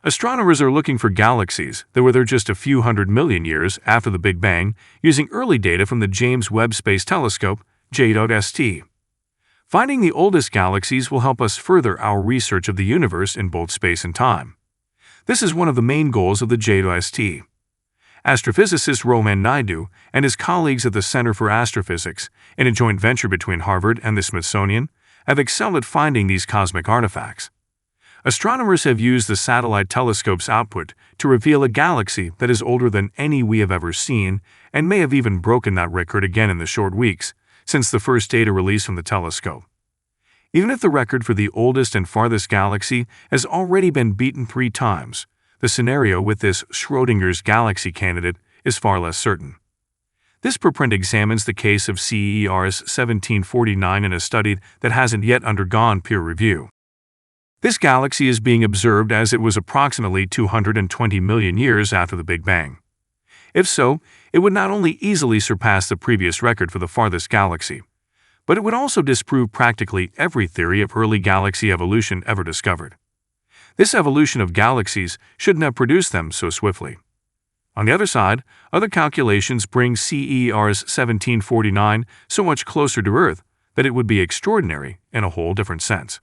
Astronomers are looking for galaxies that were there just a few 100 million years after the Big Bang using early data from the James Webb Space Telescope, JWST. Finding the oldest galaxies will help us further our research of the universe in both space and time. This is one of the main goals of the JWST. Astrophysicist Roman Naidu and his colleagues at the Center for Astrophysics, in a joint venture between Harvard and the Smithsonian, have excelled at finding these cosmic artifacts. Astronomers have used the satellite telescope's output to reveal a galaxy that is older than any we have ever seen and may have even broken that record again in the short weeks since the first data release from the telescope. Even if the record for the oldest and farthest galaxy has already been beaten 3 times, the scenario with this Schrodinger's galaxy candidate is far less certain. This preprint examines the case of CERS 1749 in a study that hasn't yet undergone peer review. This galaxy is being observed as it was approximately 220 million years after the Big Bang. If so, it would not only easily surpass the previous record for the farthest galaxy, but it would also disprove practically every theory of early galaxy evolution ever discovered. This evolution of galaxies shouldn't have produced them so swiftly. On the other side, other calculations bring CERS 1749 so much closer to Earth that it would be extraordinary in a whole different sense.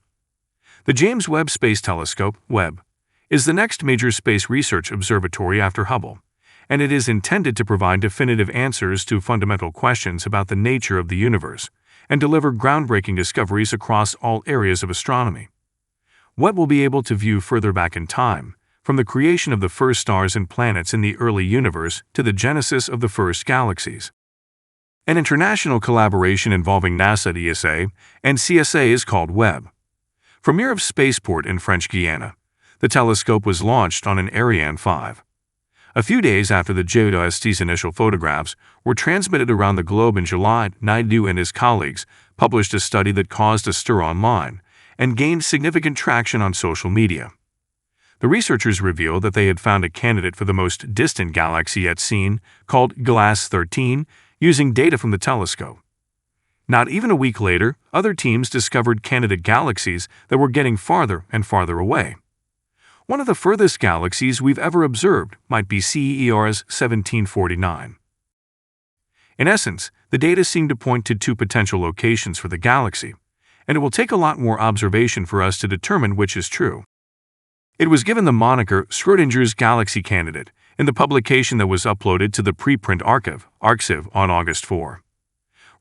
The James Webb Space Telescope, Webb, is the next major space research observatory after Hubble, and it is intended to provide definitive answers to fundamental questions about the nature of the universe and deliver groundbreaking discoveries across all areas of astronomy. Webb will be able to view further back in time, from the creation of the first stars and planets in the early universe to the genesis of the first galaxies. An international collaboration involving NASA ESA and CSA is called Webb. From Europe's spaceport in French Guiana, the telescope was launched on an Ariane 5. A few days after the JWST's initial photographs were transmitted around the globe in July, Naidu and his colleagues published a study that caused a stir online and gained significant traction on social media. The researchers revealed that they had found a candidate for the most distant galaxy yet seen, called GLASS 13, using data from the telescope. Not even a week later, other teams discovered candidate galaxies that were getting farther and farther away. One of the furthest galaxies we've ever observed might be CERS 1749. In essence, the data seem to point to 2 potential locations for the galaxy, and it will take a lot more observation for us to determine which is true. It was given the moniker Schrodinger's galaxy candidate in the publication that was uploaded to the preprint archive, ArXiv, on August 4.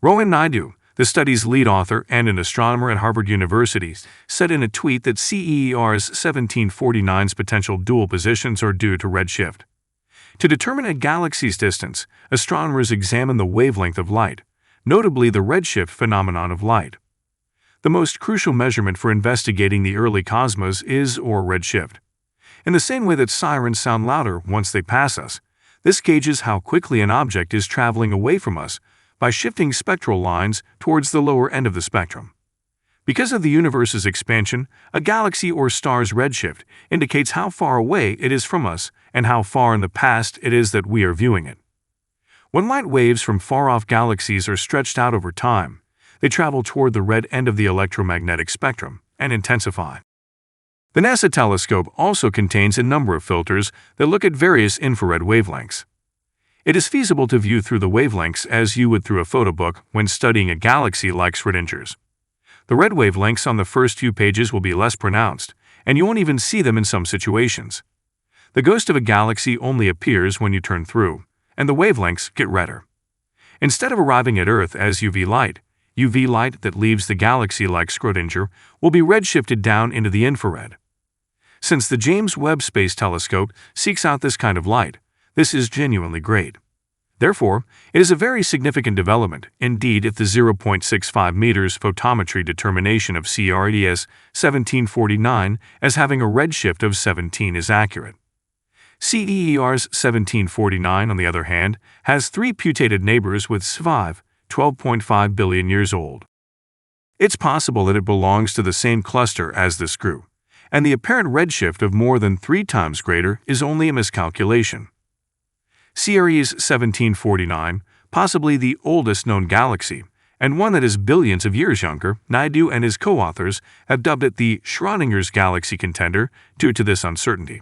Rohan Naidu, the study's lead author and an astronomer at Harvard University, said in a tweet that CERS 1749's potential dual positions are due to redshift. To determine a galaxy's distance, astronomers examine the wavelength of light, notably the redshift phenomenon of light. The most crucial measurement for investigating the early cosmos is redshift. In the same way that sirens sound louder once they pass us, this gauges how quickly an object is traveling away from us by shifting spectral lines towards the lower end of the spectrum. Because of the universe's expansion, a galaxy or star's redshift indicates how far away it is from us and how far in the past it is that we are viewing it. When light waves from far-off galaxies are stretched out over time, they travel toward the red end of the electromagnetic spectrum and intensify. The NASA telescope also contains a number of filters that look at various infrared wavelengths. It is feasible to view through the wavelengths as you would through a photo book when studying a galaxy like Schrodinger's. The red wavelengths on the first few pages will be less pronounced, and you won't even see them in some situations. The ghost of a galaxy only appears when you turn through, and the wavelengths get redder. Instead of arriving at Earth as UV light that leaves the galaxy like Schrodinger will be redshifted down into the infrared. Since the James Webb Space Telescope seeks out this kind of light, this is genuinely great. Therefore, it is a very significant development, indeed, if the 0.65 meters photometry determination of CERS 1749 as having a redshift of 17 is accurate. CERS 1749, on the other hand, has 3 putated neighbors with SVIV, 12.5 billion years old. It's possible that it belongs to the same cluster as this group, and the apparent redshift of more than 3 times greater is only a miscalculation. CERS 1749, possibly the oldest known galaxy, and one that is billions of years younger, Naidu and his co-authors have dubbed it the Schrodinger's galaxy contender due to this uncertainty.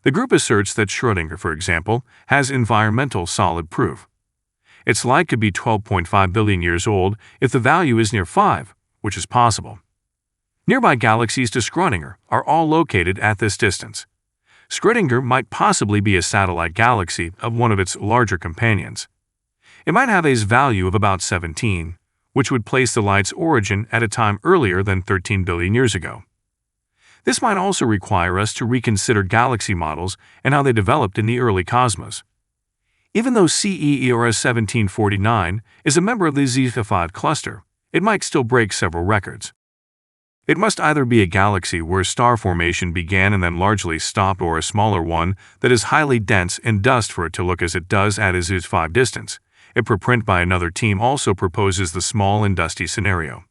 The group asserts that Schrodinger, for example, has environmental solid proof. Its light could be 12.5 billion years old if the value is near 5, which is possible. Nearby galaxies to Schrodinger are all located at this distance. Schrodinger might possibly be a satellite galaxy of one of its larger companions. It might have a value of about 17, which would place the light's origin at a time earlier than 13 billion years ago. This might also require us to reconsider galaxy models and how they developed in the early cosmos. Even though CEERS 1749 is a member of the Zeta 5 cluster, it might still break several records. It must either be a galaxy where star formation began and then largely stopped, or a smaller one that is highly dense in dust for it to look as it does at its Zeta 5 distance. A preprint by another team also proposes the small and dusty scenario.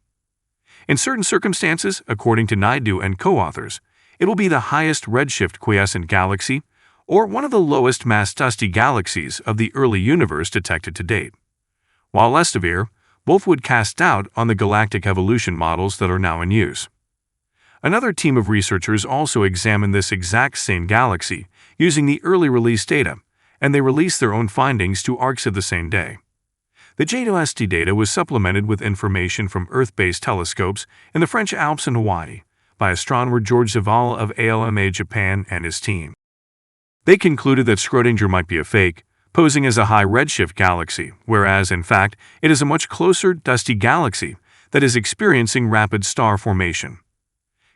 In certain circumstances, according to Naidu and co-authors, it will be the highest redshift quiescent galaxy or one of the lowest mass dusty galaxies of the early universe detected to date. While less severe, both would cast doubt on the galactic evolution models that are now in use. Another team of researchers also examined this exact same galaxy using the early release data, and they released their own findings to ARCS of the same day. The JWST data was supplemented with information from Earth-based telescopes in the French Alps and Hawaii by astronomer George Zavala of ALMA Japan and his team. They concluded that Schrodinger might be a fake, posing as a high redshift galaxy, whereas, in fact, it is a much closer, dusty galaxy that is experiencing rapid star formation.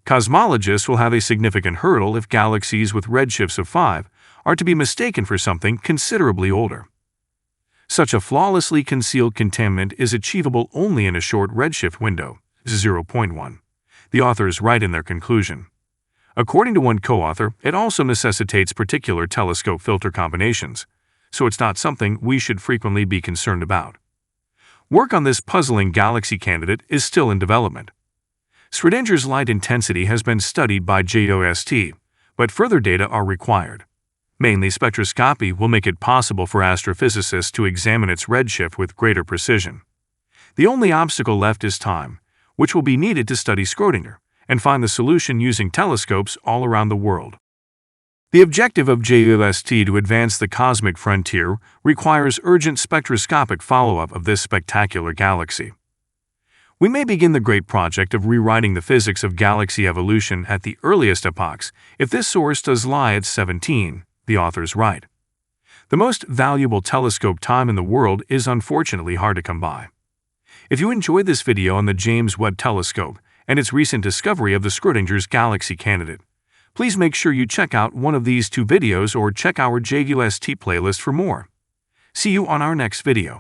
Cosmologists will have a significant hurdle if galaxies with redshifts of 5 are to be mistaken for something considerably older. Such a flawlessly concealed containment is achievable only in a short redshift window, 0.1. The authors write in their conclusion. According to one co-author, it also necessitates particular telescope filter combinations, so it's not something we should frequently be concerned about. Work on this puzzling galaxy candidate is still in development. Schrodinger's light intensity has been studied by JWST, but further data are required. Mainly spectroscopy will make it possible for astrophysicists to examine its redshift with greater precision. The only obstacle left is time, which will be needed to study Schrodinger and find the solution using telescopes all around the world. The objective of JWST to advance the cosmic frontier requires urgent spectroscopic follow-up of this spectacular galaxy. We may begin the great project of rewriting the physics of galaxy evolution at the earliest epochs if this source does lie at 17. The authors write. The most valuable telescope time in the world is unfortunately hard to come by. If you enjoyed this video on the James Webb Telescope and its recent discovery of the Schrodinger's galaxy candidate, please make sure you check out one of these two videos or check our JWST playlist for more. See you on our next video.